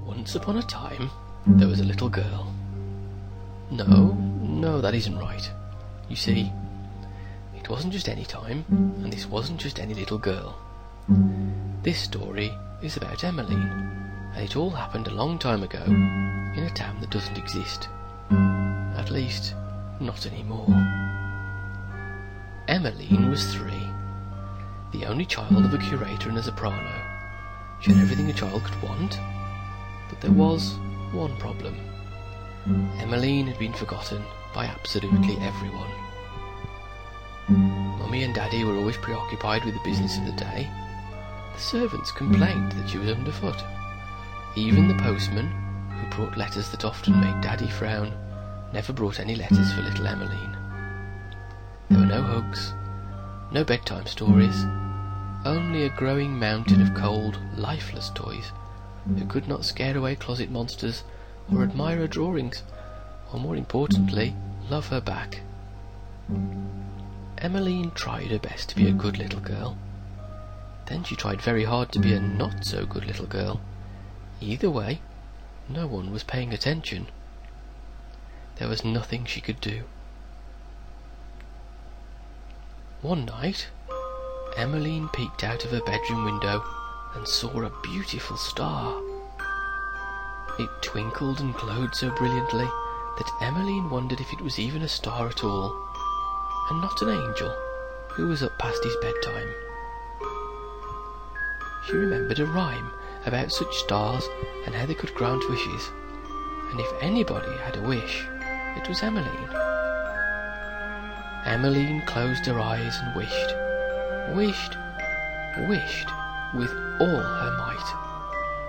Once upon a time, there was a little girl. No, that isn't right. You see, it wasn't just any time, and this wasn't just any little girl. This story is about Emmeline, and it all happened a long time ago in a town that doesn't exist. At least, not anymore. Emmeline was 3, the only child of a curator and a soprano. She had everything a child could want, but there was one problem. Emmeline had been forgotten by absolutely everyone. Mummy and Daddy were always preoccupied with the business of the day. The servants complained that she was underfoot. Even the postman, who brought letters that often made Daddy frown, never brought any letters for little Emmeline. There were no hugs, no bedtime stories, only a growing mountain of cold, lifeless toys who could not scare away closet monsters or admire her drawings, or more importantly, love her back. Emmeline tried her best to be a good little girl. Then she tried very hard to be a not-so-good little girl. Either way, no one was paying attention. There was nothing she could do. One night, Emmeline peeked out of her bedroom window and saw a beautiful star. It twinkled and glowed so brilliantly that Emmeline wondered if it was even a star at all, and not an angel who was up past his bedtime. She remembered a rhyme about such stars and how they could grant wishes, and if anybody had a wish, it was Emmeline. Emmeline closed her eyes and wished with all her might.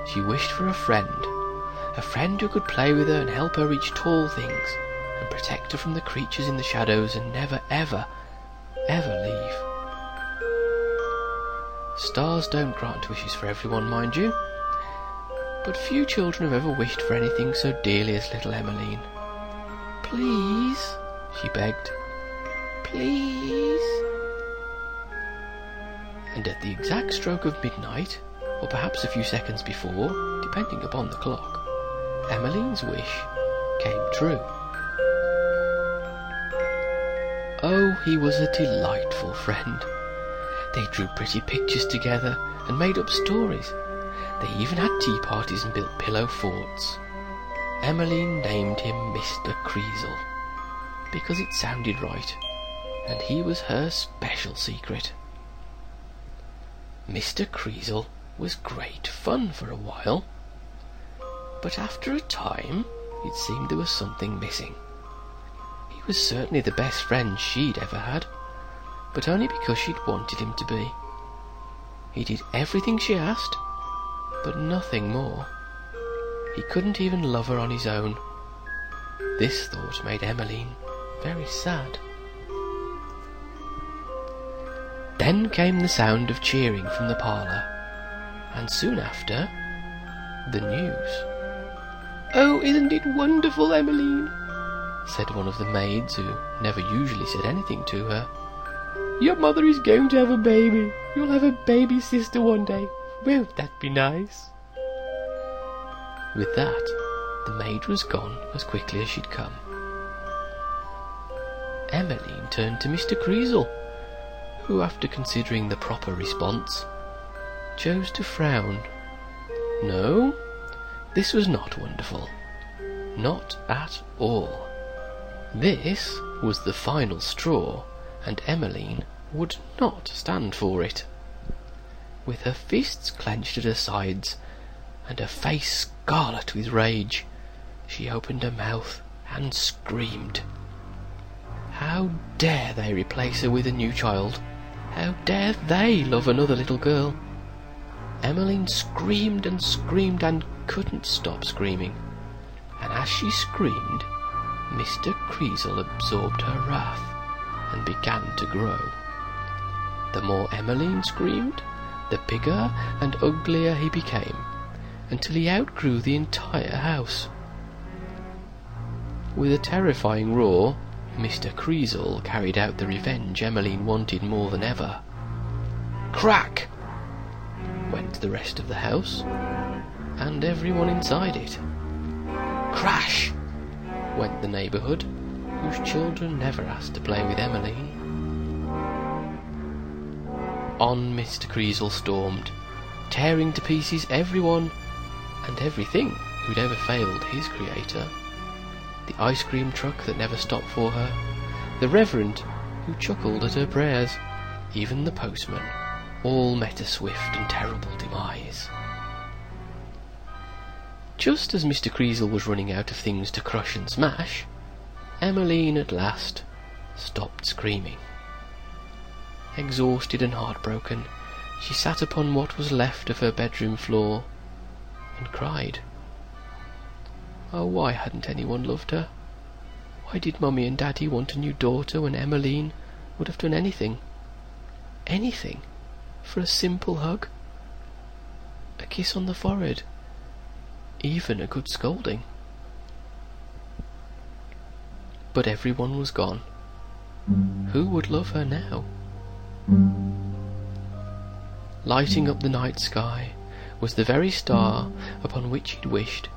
She wished for a friend who could play with her and help her reach tall things, and protect her from the creatures in the shadows and never, ever, ever leave. Stars don't grant wishes for everyone, mind you, but few children have ever wished for anything so dearly as little Emmeline. "Please," she begged, "please." And at the exact stroke of midnight, or perhaps a few seconds before, depending upon the clock, Emmeline's wish came true. Oh, he was a delightful friend. They drew pretty pictures together and made up stories. They even had tea parties and built pillow forts. Emmeline named him Mr. Creasle, because it sounded right, and he was her special secret. Mr. Creasle was great fun for a while, but after a time it seemed there was something missing. He was certainly the best friend she'd ever had, but only because she'd wanted him to be. He did everything she asked, but nothing more. He couldn't even love her on his own. This thought made Emmeline very sad. Then came the sound of cheering from the parlour, and soon after, the news. "Oh, isn't it wonderful, Emmeline?" said one of the maids, who never usually said anything to her. "Your mother is going to have a baby. You'll have a baby sister one day. Won't that be nice?" With that, the maid was gone as quickly as she'd come. Emmeline turned to Mr. Creasle, who, after considering the proper response, chose to frown. No, this was not wonderful. Not at all. This was the final straw, and Emmeline would not stand for it. With her fists clenched at her sides, and her face scarlet with rage, she opened her mouth and screamed. How dare they replace her with a new child? How dare they love another little girl? Emmeline screamed and screamed and couldn't stop screaming, and as she screamed, Mr. Creasle absorbed her wrath and began to grow. The more Emmeline screamed, the bigger and uglier he became, until he outgrew the entire house. With a terrifying roar, Mr. Creasle carried out the revenge Emmeline wanted more than ever. Crack! Went the rest of the house, and everyone inside it. Crash! Went the neighbourhood, whose children never asked to play with Emmeline. On Mr. Creasle stormed, tearing to pieces everyone and everything who'd ever failed his creator. The ice cream truck that never stopped for her, the reverend who chuckled at her prayers, even the postman, all met a swift and terrible demise. Just as Mr. Creasle was running out of things to crush and smash, Emmeline at last stopped screaming. Exhausted and heartbroken, she sat upon what was left of her bedroom floor and cried. Oh, why hadn't anyone loved her? Why did Mummy and Daddy want a new daughter when Emmeline would have done anything, for a simple hug, a kiss on the forehead, even a good scolding? But everyone was gone. Who would love her now? Lighting up the night sky was the very star upon which he'd wished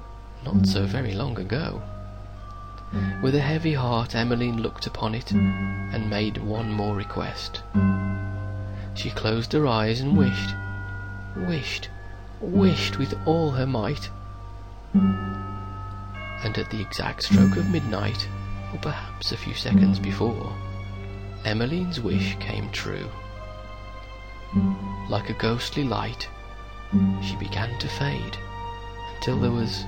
not so very long ago. With a heavy heart, Emmeline looked upon it and made one more request. She closed her eyes and wished with all her might. And at the exact stroke of midnight, or perhaps a few seconds before, Emmeline's wish came true. Like a ghostly light, she began to fade until there was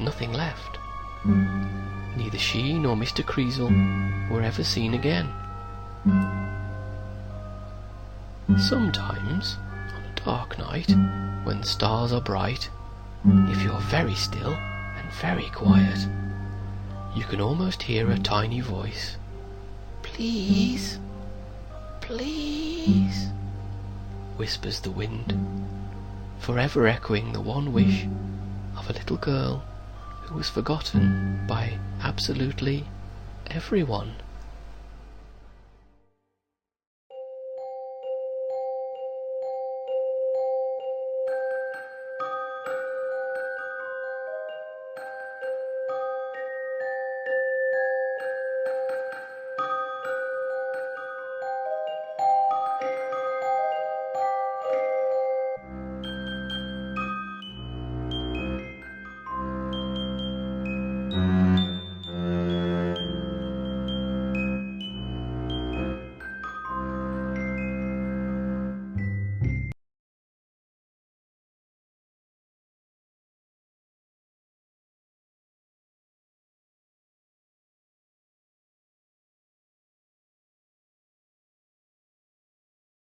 nothing left. Neither she nor Mr. Creasle were ever seen again. Sometimes, on a dark night, when the stars are bright, if you're very still and very quiet, you can almost hear a tiny voice. Please, please, whispers the wind, forever echoing the one wish of a little girl who was forgotten by absolutely everyone.